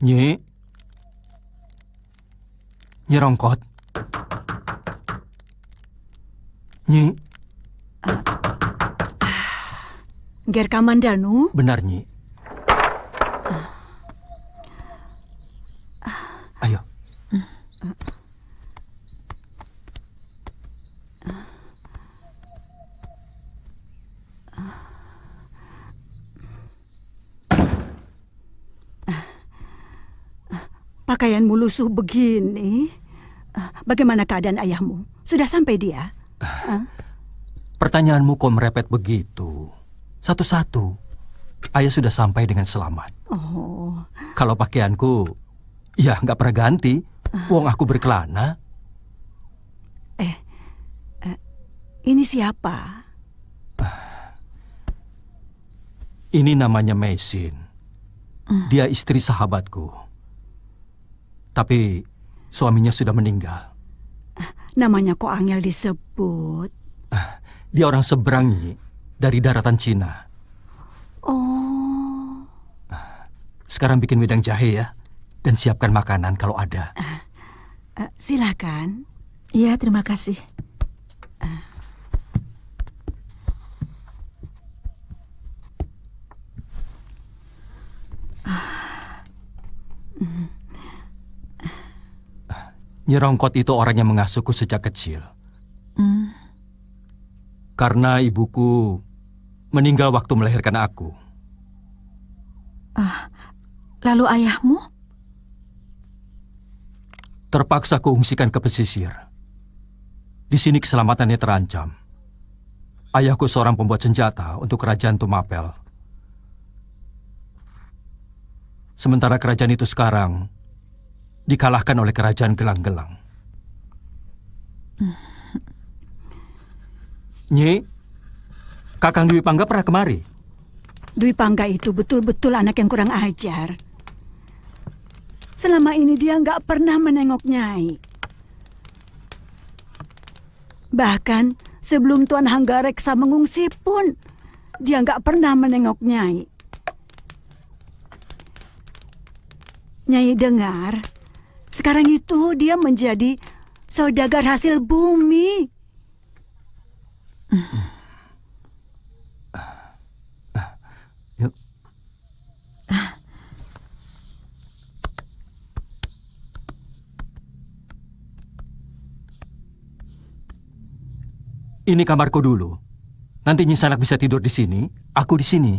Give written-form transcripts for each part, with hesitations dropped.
Nyi, Nyi Rongkot. Nyi. Ger Kamandanu? Benar, Nyi. Ayo. Pakaianmu lusuh begini. Bagaimana keadaan ayahmu? Sudah sampai dia? Pertanyaanmu kok merepet begitu? Satu-satu. Ayah sudah sampai dengan selamat. Oh. Kalau pakaianku, ya nggak pernah ganti. Wong aku berkelana. Ini siapa? Ini namanya Meisin. Dia istri sahabatku. Tapi suaminya sudah meninggal. Namanya kok angel disebut? Dia orang seberang, Nyi, dari daratan Cina. Oh. Sekarang bikin wedang jahe ya. Dan siapkan makanan kalau ada. Silakan. Iya, terima kasih. Nyi Rongkot itu orang yang mengasuhku sejak kecil. Karena ibuku meninggal waktu melahirkan aku. Lalu ayahmu? Terpaksa kuungsikan ke pesisir. Di sini keselamatannya terancam. Ayahku seorang pembuat senjata untuk kerajaan Tumapel. Sementara kerajaan itu sekarang dikalahkan oleh kerajaan Gelang-Gelang. Nyi, Kakang Dwi Pangga pernah kemari? Dwi Pangga itu betul-betul anak yang kurang ajar. Selama ini dia nggak pernah menengok Nyai. Bahkan sebelum Tuan Hanggareksa mengungsi pun, dia nggak pernah menengok Nyai. Nyai dengar, sekarang itu dia menjadi saudagar hasil bumi. Ini kamarku dulu. Nanti Nyi Sanak bisa tidur di sini, aku di sini.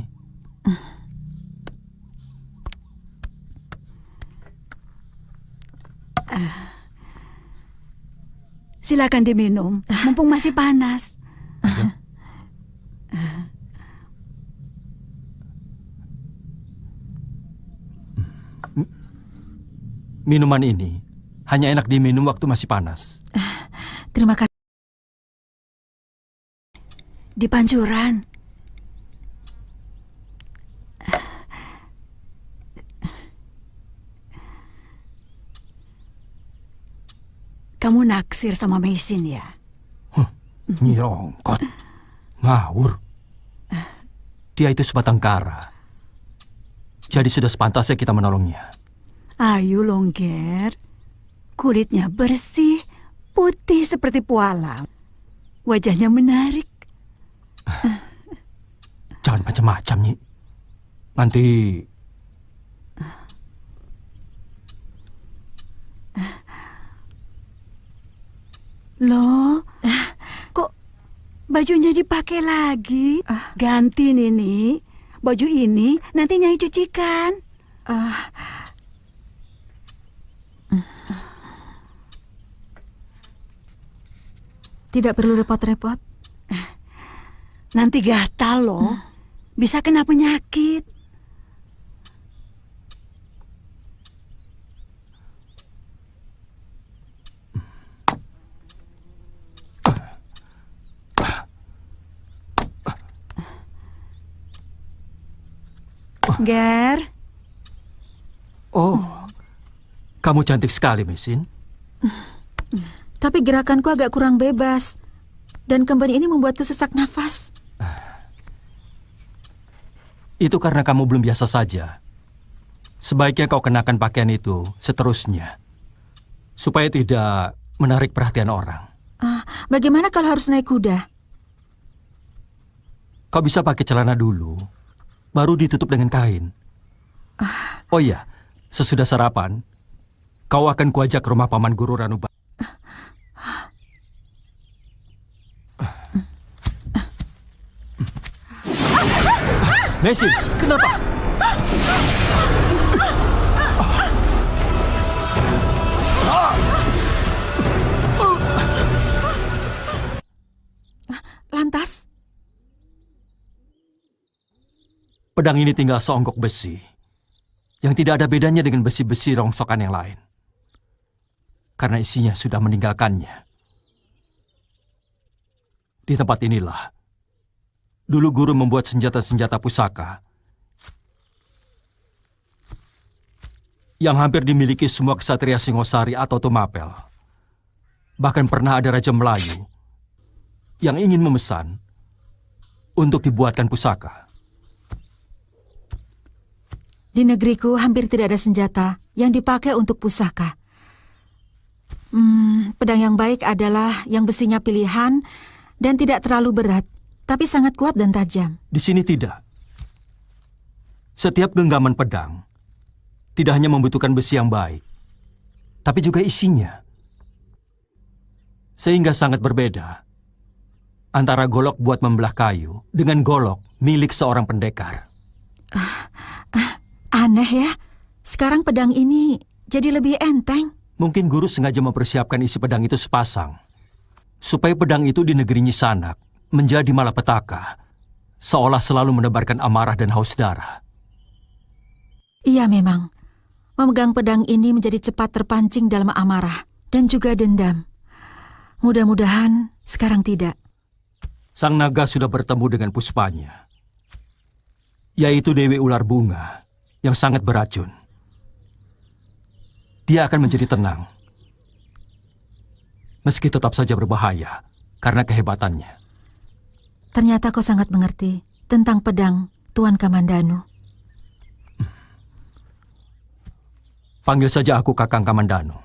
Silakan diminum, mumpung masih panas. Minuman ini hanya enak diminum waktu masih panas. Terima kasih. Di Pancuran. Kamu naksir sama Meisin ya? Nyi Rongkot. Ngawur. Dia itu sebatang kara. Jadi sudah sepantasnya kita menolongnya. Ayo Longger. Kulitnya bersih, putih seperti pualam. Wajahnya menarik. Jangan macam-macam, Nyi. Nanti... Loh, kok bajunya dipakai lagi? Ganti Nini. Baju ini nanti Nyai cucikan. Tidak perlu repot-repot. Nanti gatal loh. Bisa kena penyakit. Ger. Oh, kamu cantik sekali, Meisin. Tapi gerakanku agak kurang bebas. Dan kemben ini membuatku sesak nafas. Itu karena kamu belum biasa saja. Sebaiknya kau kenakan pakaian itu seterusnya, supaya tidak menarik perhatian orang. Bagaimana kalau harus naik kuda? Kau bisa pakai celana dulu, baru ditutup dengan kain. Oh iya, sesudah sarapan, kau akan kuajak ke rumah Paman Guru Ranubaya. Nesin, kenapa? Lantas? Pedang ini tinggal seonggok besi, yang tidak ada bedanya dengan besi-besi rongsokan yang lain. Karena isinya sudah meninggalkannya. Di tempat inilah, dulu guru membuat senjata-senjata pusaka yang hampir dimiliki semua ksatria Singosari atau Tumapel. Bahkan pernah ada Raja Melayu yang ingin memesan untuk dibuatkan pusaka. Di negeriku hampir tidak ada senjata yang dipakai untuk pusaka. Pedang yang baik adalah yang besinya pilihan dan tidak terlalu berat, tapi sangat kuat dan tajam. Di sini tidak. Setiap genggaman pedang tidak hanya membutuhkan besi yang baik, tapi juga isinya. Sehingga sangat berbeda antara golok buat membelah kayu dengan golok milik seorang pendekar. Aneh ya, sekarang pedang ini jadi lebih enteng. Mungkin guru sengaja mempersiapkan isi pedang itu sepasang, supaya pedang itu di negeri Nyisanak menjadi malapetaka, seolah selalu menebarkan amarah dan haus darah. Iya memang, memegang pedang ini menjadi cepat terpancing dalam amarah dan juga dendam. Mudah-mudahan sekarang tidak. Sang naga sudah bertemu dengan puspanya, yaitu Dewi Ular Bunga yang sangat beracun. Dia akan menjadi tenang, meski tetap saja berbahaya karena kehebatannya. Ternyata kau sangat mengerti tentang pedang Tuan Kamandanu. Panggil saja aku Kakang Kamandanu.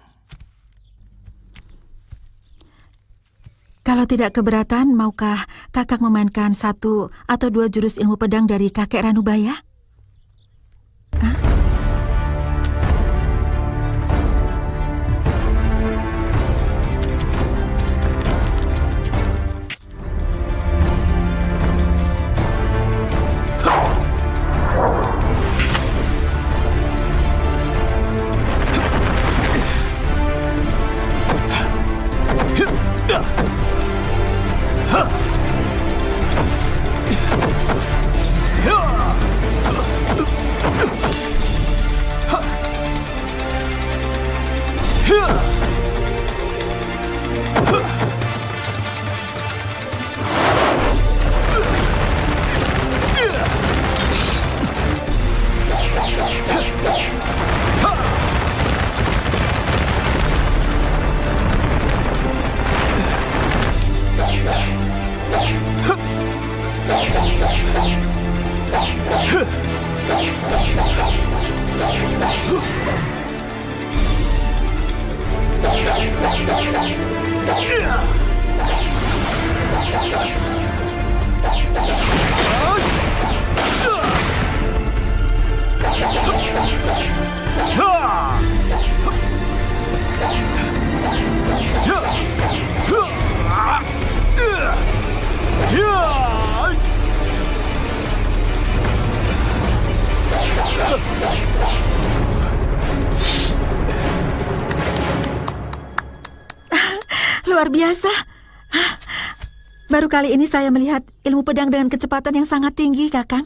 Kalau tidak keberatan, maukah kakak memainkan 1 atau 2 jurus ilmu pedang dari kakek Ranubaya? Luar biasa. Baru kali ini saya melihat ilmu pedang dengan kecepatan yang sangat tinggi, Kakang.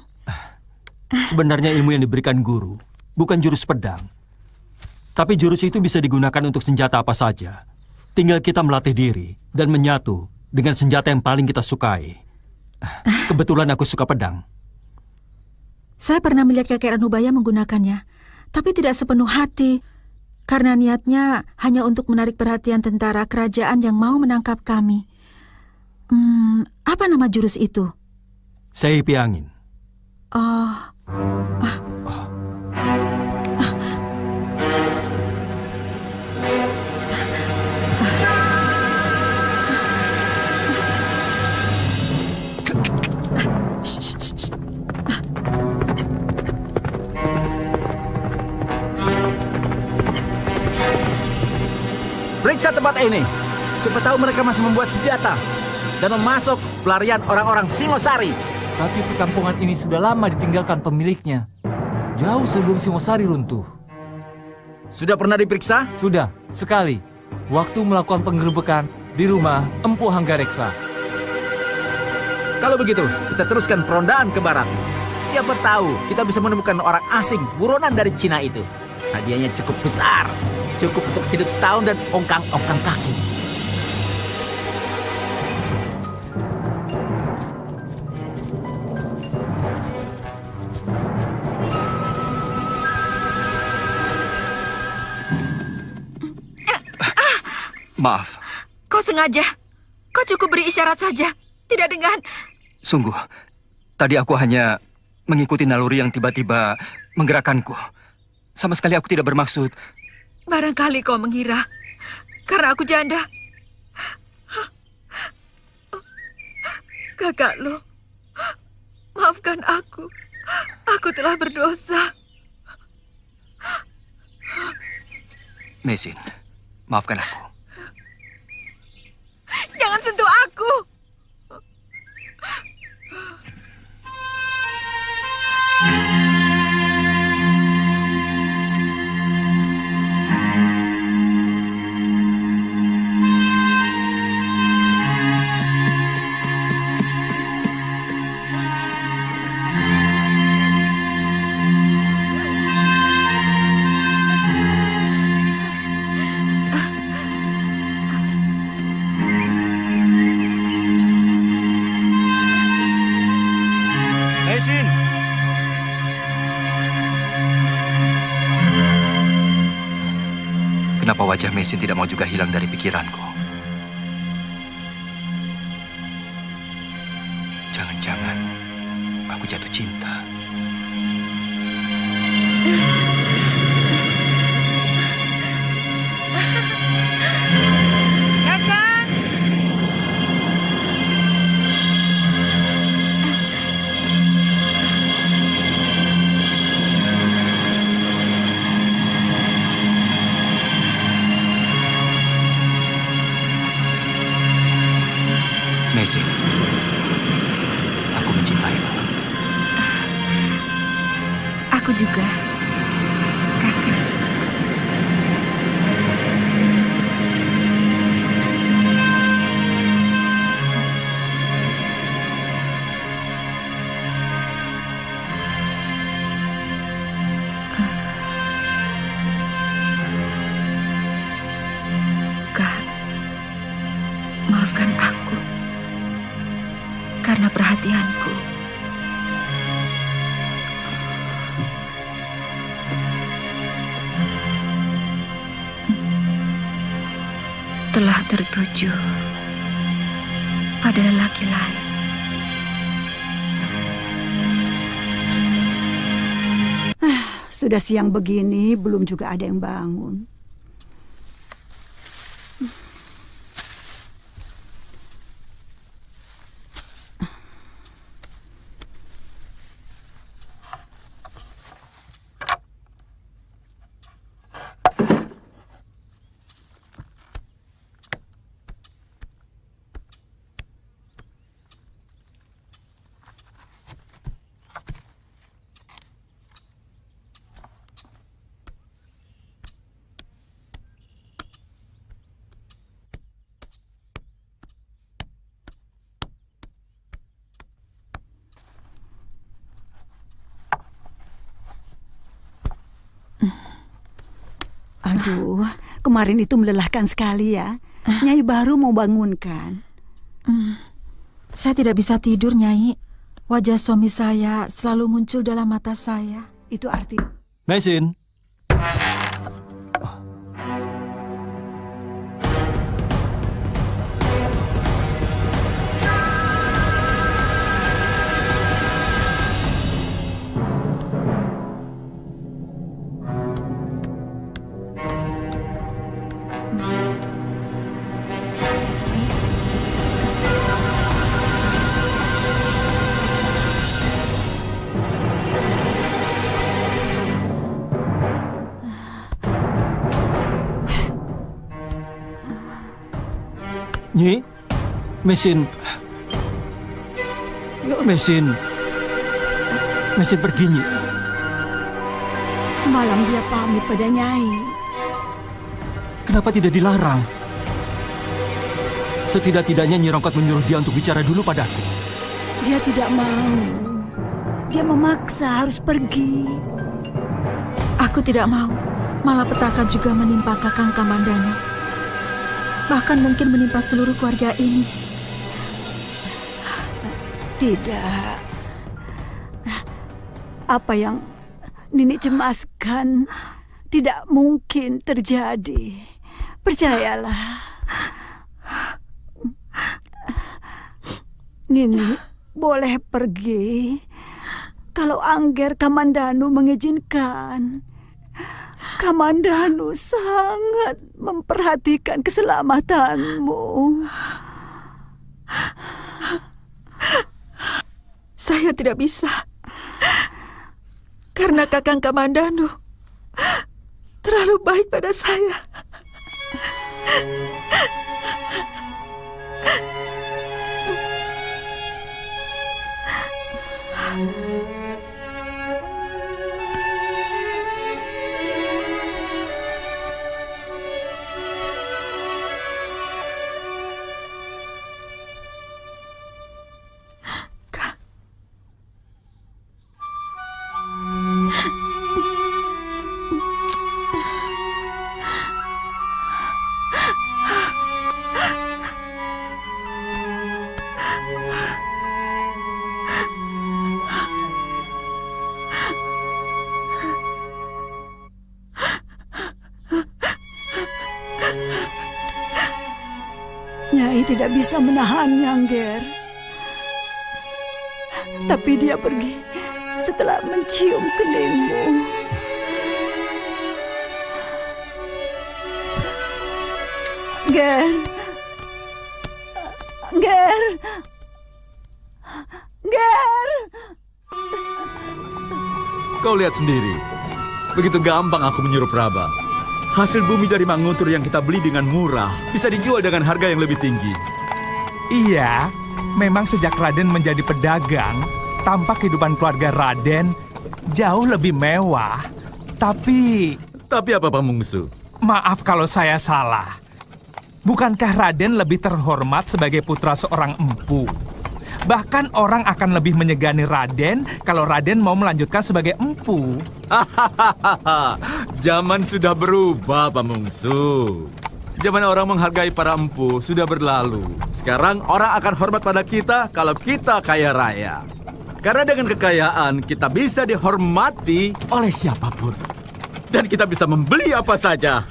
Sebenarnya ilmu yang diberikan guru bukan jurus pedang. Tapi jurus itu bisa digunakan untuk senjata apa saja. Tinggal kita melatih diri dan menyatu dengan senjata yang paling kita sukai. Kebetulan aku suka pedang. Saya pernah melihat kakek Ranubaya menggunakannya, tapi tidak sepenuh hati. Karena niatnya hanya untuk menarik perhatian tentara kerajaan yang mau menangkap kami. Apa nama jurus itu? Seipi angin. periksa tempat ini. Siapa tahu mereka masih membuat senjata dan memasuk pelarian orang-orang Singosari. Tapi perkampungan ini sudah lama ditinggalkan pemiliknya. Jauh sebelum Singosari runtuh. Sudah pernah diperiksa? Sudah, sekali. Waktu melakukan penggerebekan di rumah Empu Hanggareksa. Kalau begitu, kita teruskan perondaan ke barat. Siapa tahu kita bisa menemukan orang asing buronan dari Cina itu. Hadiahnya cukup besar. Cukup untuk hidup setahun dan ongkang-ongkang kaki. Maaf, Kau sengaja? Kau cukup beri isyarat saja, tidak dengan... sungguh. Tadi aku hanya mengikuti naluri yang tiba-tiba menggerakkanku. Sama sekali aku tidak bermaksud. Barangkali kau mengira, karena aku janda. Kakak lo, maafkan aku. Aku telah berdosa. Mesin, maafkan aku. Jangan sentuh aku. Mesin! Kenapa wajah Mesin tidak mau juga hilang dari pikiranku? Jangan-jangan aku jatuh cinta. Kakak! Mesin, aku mencintaimu. Aku juga, kakak. Kak, maafkan aku karena perhatianku. Telah tertuju pada lelaki lain. Sudah siang begini, belum juga ada yang bangun. Aduh, kemarin itu melelahkan sekali ya. Nyai baru mau bangunkan. Saya tidak bisa tidur, Nyai. Wajah suami saya selalu muncul dalam mata saya. Itu arti... Mesin! Nyi, mesin pergi, Nyi. Semalam dia pamit pada Nyai. Kenapa tidak dilarang? Setidak-tidaknya Nyi Rongkot menyuruh dia untuk bicara dulu padaku. Dia tidak mau. Dia memaksa harus pergi. Aku tidak mau. Malapetaka juga menimpa Kakang Kamandanu. Bahkan mungkin menimpa seluruh keluarga ini. Tidak. Apa yang Nini cemaskan tidak mungkin terjadi. Percayalah. Nini boleh pergi kalau Angger Kamandanu mengizinkan. Kamandanu sangat memperhatikan keselamatanmu. Saya tidak bisa. Karena Kakang Kamandanu terlalu baik pada saya. Nyai tidak bisa menahannya, Angger. Tapi dia pergi setelah mencium keningmu. Ger. Ger. Ger. Kau lihat sendiri. Begitu gampang aku menyuruh Praba. Hasil bumi dari Manguntur yang kita beli dengan murah bisa dijual dengan harga yang lebih tinggi. Iya, memang sejak Raden menjadi pedagang, tampak kehidupan keluarga Raden jauh lebih mewah. Tapi apa Pamungsu? maaf kalau saya salah. Bukankah Raden lebih terhormat sebagai putra seorang empu? Bahkan orang akan lebih menyegani Raden kalau Raden mau melanjutkan sebagai empu. Zaman sudah berubah, Pamungsu. Zaman orang menghargai para empu sudah berlalu. Sekarang orang akan hormat pada kita kalau kita kaya raya. Karena dengan kekayaan kita bisa dihormati oleh siapapun. Dan kita bisa membeli apa saja.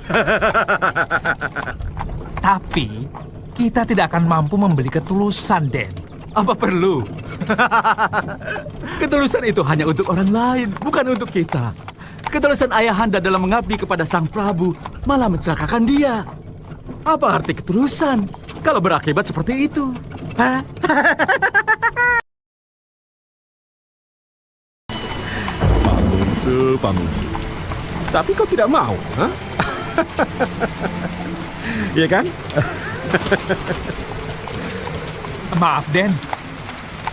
Tapi kita tidak akan mampu membeli ketulusan, Den. Apa perlu? Ketulusan itu hanya untuk orang lain, bukan untuk kita. Ketulusan ayahanda dalam mengabdi kepada Sang Prabu malah mencelakakan dia. Apa arti ketulusan kalau berakibat seperti itu? Hah? Pamungsu. Tapi kau tidak mau, ha? Iya kan? Maaf, Den.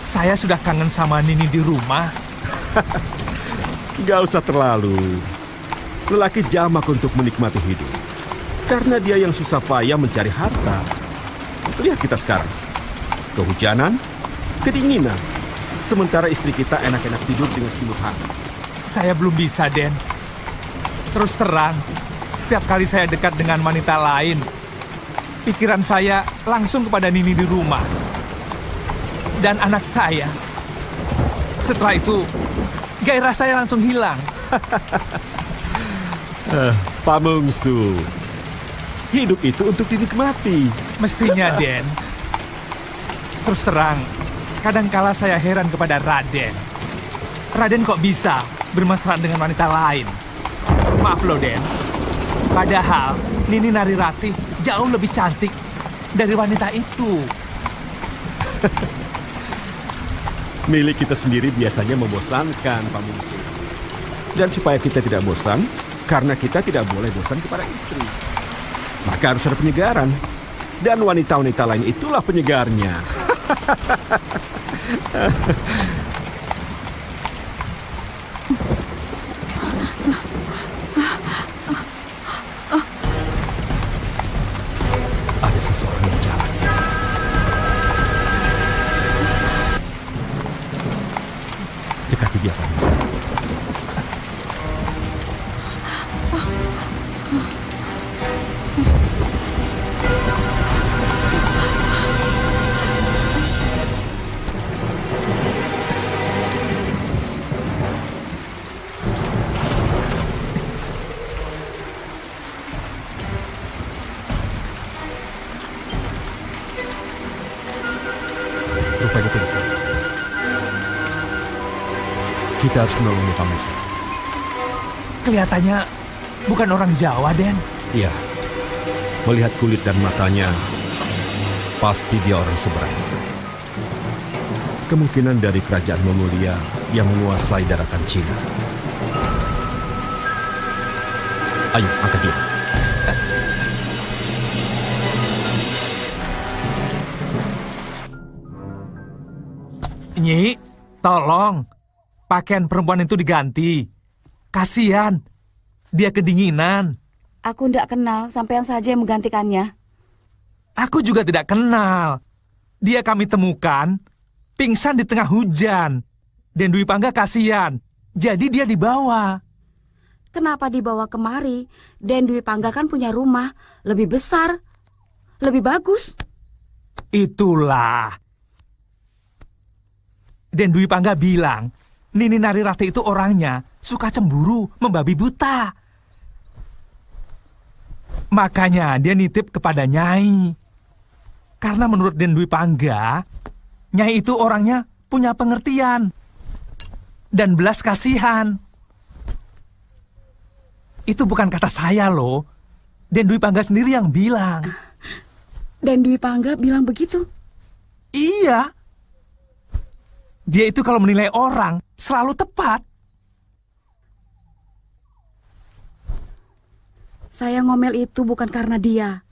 Saya sudah kangen sama Nini di rumah. Gak usah terlalu. Lelaki jamak untuk menikmati hidup. Karena dia yang susah payah mencari harta. Lihat kita sekarang. Kehujanan, kedinginan. Sementara istri kita enak-enak tidur dengan sepenuh hati. Saya belum bisa, Den. Terus terang, setiap kali saya dekat dengan wanita lain, pikiran saya langsung kepada Nini di rumah. Dan anak saya. Setelah itu, gairah saya langsung hilang. Pamungsu, hidup itu untuk dinikmati. Mestinya, Den. Terus terang, kadangkala saya heran kepada Raden. Raden kok bisa bermesraan dengan wanita lain? Maaf loh, Den. Padahal Nini Narirati jauh lebih cantik dari wanita itu. Milik kita sendiri biasanya membosankan, Pamungsu. Dan supaya kita tidak bosan, karena kita tidak boleh bosan kepada istri. Maka harus ada penyegaran. Dan wanita-wanita lain itulah penyegarnya. Ada seseorang yang jalan. Dekati dia, Pak Musuh. Rupanya pingsan. Kita harus menolongnya, Pak Musuh. Kelihatannya bukan orang Jawa, Den. Iya. Melihat kulit dan matanya, pasti dia orang seberang. Kemungkinan dari kerajaan Mongolia yang menguasai daratan Cina. Ayo, angkat dia. Nyi, tolong. Pakaian perempuan itu diganti. Kasihan. Dia kedinginan. Aku ndak kenal, sampean saja yang menggantikannya. Aku juga tidak kenal. Dia kami temukan pingsan di tengah hujan. Dan Dwi Pangga kasihan. Jadi dia dibawa. Kenapa dibawa kemari? Den Dwi Pangga kan punya rumah lebih besar, lebih bagus. Itulah. Dan Dwi Pangga bilang, Nini Narirati itu orangnya suka cemburu, membabi buta. Makanya dia nitip kepada Nyai. Karena menurut Den Dwi Pangga, Nyai itu orangnya punya pengertian dan belas kasihan. Itu bukan kata saya loh. Den Dwi Pangga sendiri yang bilang. Den Dwi Pangga bilang begitu? Iya. Dia itu kalau menilai orang selalu tepat. Saya ngomel itu bukan karena dia.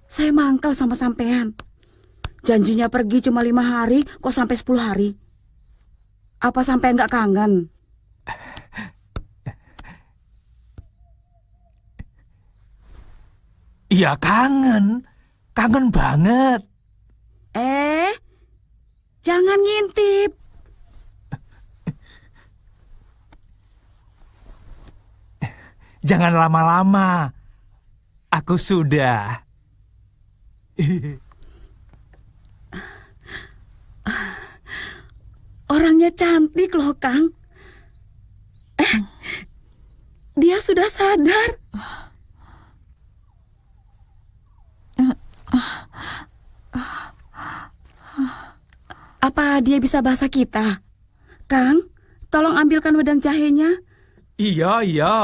Saya mangkel sama sampean. Janjinya pergi cuma 5 hari, kok sampai 10 hari. Apa sampean nggak kangen? Iya kangen. Kangen banget. Jangan ngintip. Jangan lama-lama. Aku sudah. Orangnya cantik loh, Kang. Dia sudah sadar. Apa dia bisa bahasa kita? Kang, tolong ambilkan wedang jahenya. Iya, iya.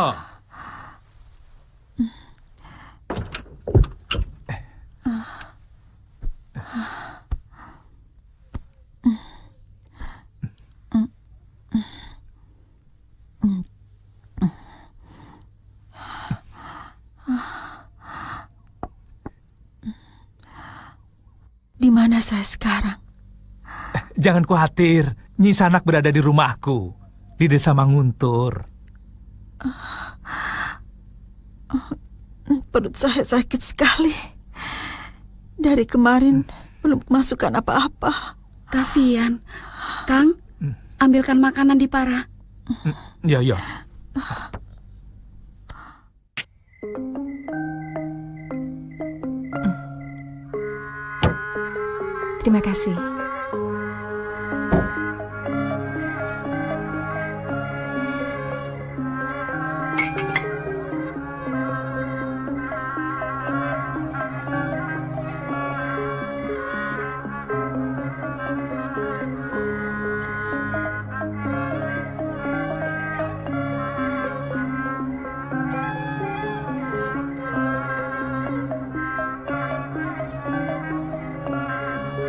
Di mana saya sekarang? Jangan khawatir, Nyi Sanak berada di rumahku, di desa Manguntur. Perut saya sakit sekali. Dari kemarin belum kemasukan apa-apa. Kasihan. Kang, ambilkan makanan di Para. Ya, ya. Terima kasih.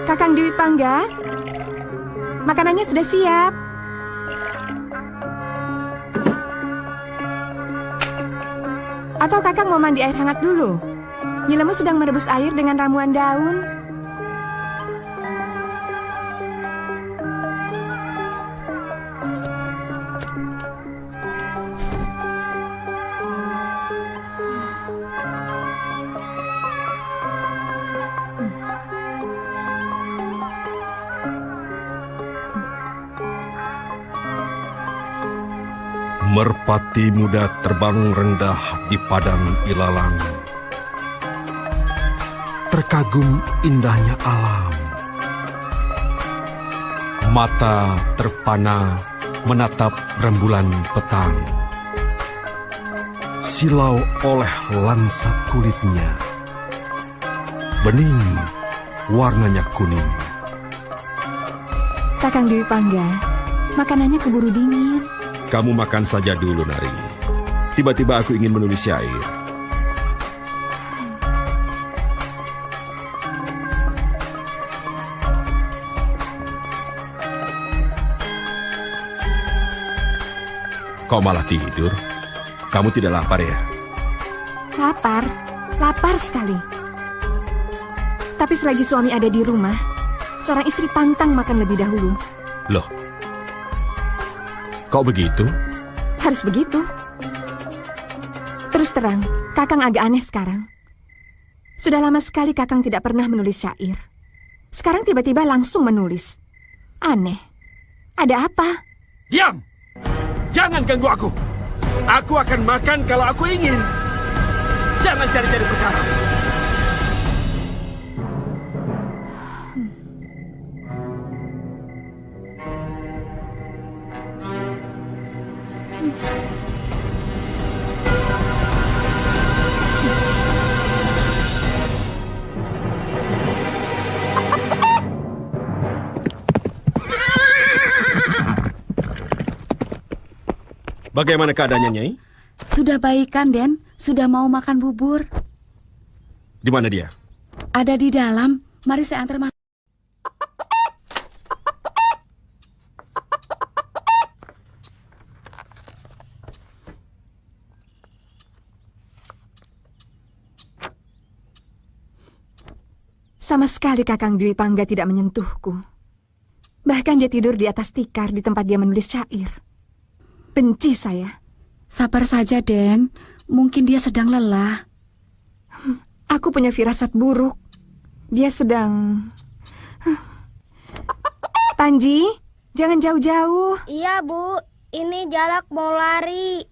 Kakang Dwi Pangga, makanannya sudah siap. Atau Kakang mau mandi air hangat dulu? Yilemu sedang merebus air dengan ramuan daun. Merpati muda terbang rendah di padang ilalang. Terkagum indahnya alam. Mata terpana menatap rembulan petang. Silau oleh lansat kulitnya. Bening, warnanya kuning. Kakang Dwi Pangga, makanannya keburu dingin. Kamu makan saja dulu, Nari. Tiba-tiba aku ingin menulis syair. Kau malah tidur? Kamu tidak lapar ya? Lapar sekali. Tapi selagi suami ada di rumah, seorang istri pantang makan lebih dahulu. Loh, kok begitu? Harus begitu. Terus terang, Kakang agak aneh sekarang. Sudah lama sekali Kakang tidak pernah menulis syair. Sekarang tiba-tiba langsung menulis. Aneh. Ada apa? Diam! Jangan ganggu aku. Aku akan makan kalau aku ingin. Jangan cari-cari perkara. Bagaimana keadaannya, Nyai? Sudah baikan, Den. Sudah mau makan bubur. Di mana dia? Ada di dalam. Mari saya antar masuk. Sama sekali Kakang Dwi Pangga tidak menyentuhku. Bahkan dia tidur di atas tikar di tempat dia menulis syair. Benci saya. Sabar saja, Den. Mungkin dia sedang lelah. Aku punya firasat buruk. Dia sedang... Panji, jangan jauh-jauh. Iya, Bu. Ini Jalak mau lari.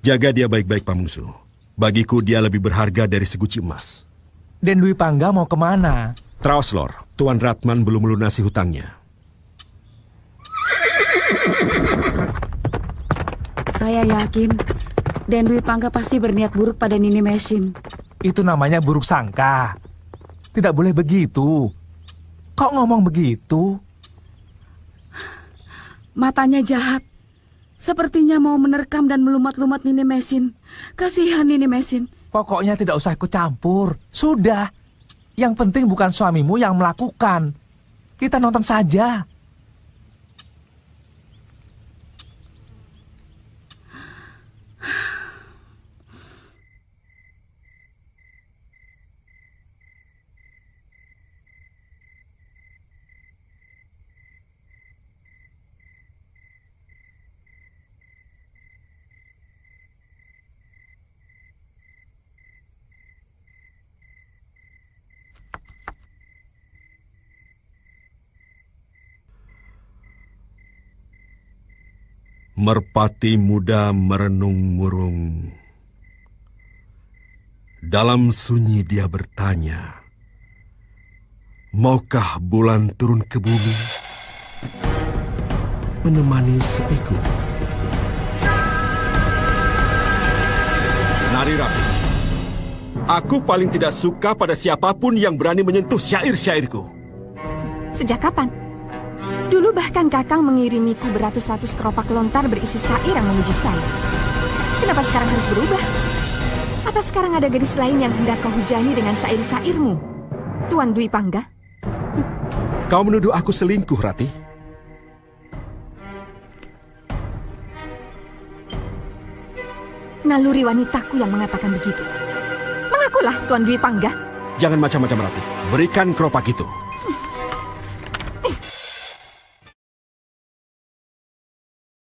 Jaga dia baik-baik, Pamungsu. Bagiku dia lebih berharga dari seguci emas. Den Dwi Pangga mau kemana? Trauslor, Tuan Ratman belum melunasi hutangnya. Saya yakin Den Dwi Pangga pasti berniat buruk pada Nini Mesin. Itu namanya buruk sangka. Tidak boleh begitu. Kok ngomong begitu? Matanya jahat. Sepertinya mau menerkam dan melumat-lumat Nini Mesin. Kasihan Nini Mesin. Pokoknya tidak usah ikut campur. Sudah. Yang penting bukan suamimu yang melakukan. Kita nonton saja. Merpati muda merenung murung. Dalam sunyi dia bertanya, maukah bulan turun ke bumi menemani sepiku? Nari Rati, aku paling tidak suka pada siapapun yang berani menyentuh syair-syairku. Sejak kapan? Dulu bahkan Kakang mengirimiku beratus-ratus keropak lontar berisi syair yang memuji saya. Kenapa sekarang harus berubah? Apa sekarang ada gadis lain yang hendak kau hujani dengan syair-syairmu, Tuan Dwi Pangga? Kau menuduh aku selingkuh, Rati? naluri wanitaku yang mengatakan begitu. Mengakulah Tuan Dwi Pangga. Jangan macam-macam Ratih. Berikan keropak itu.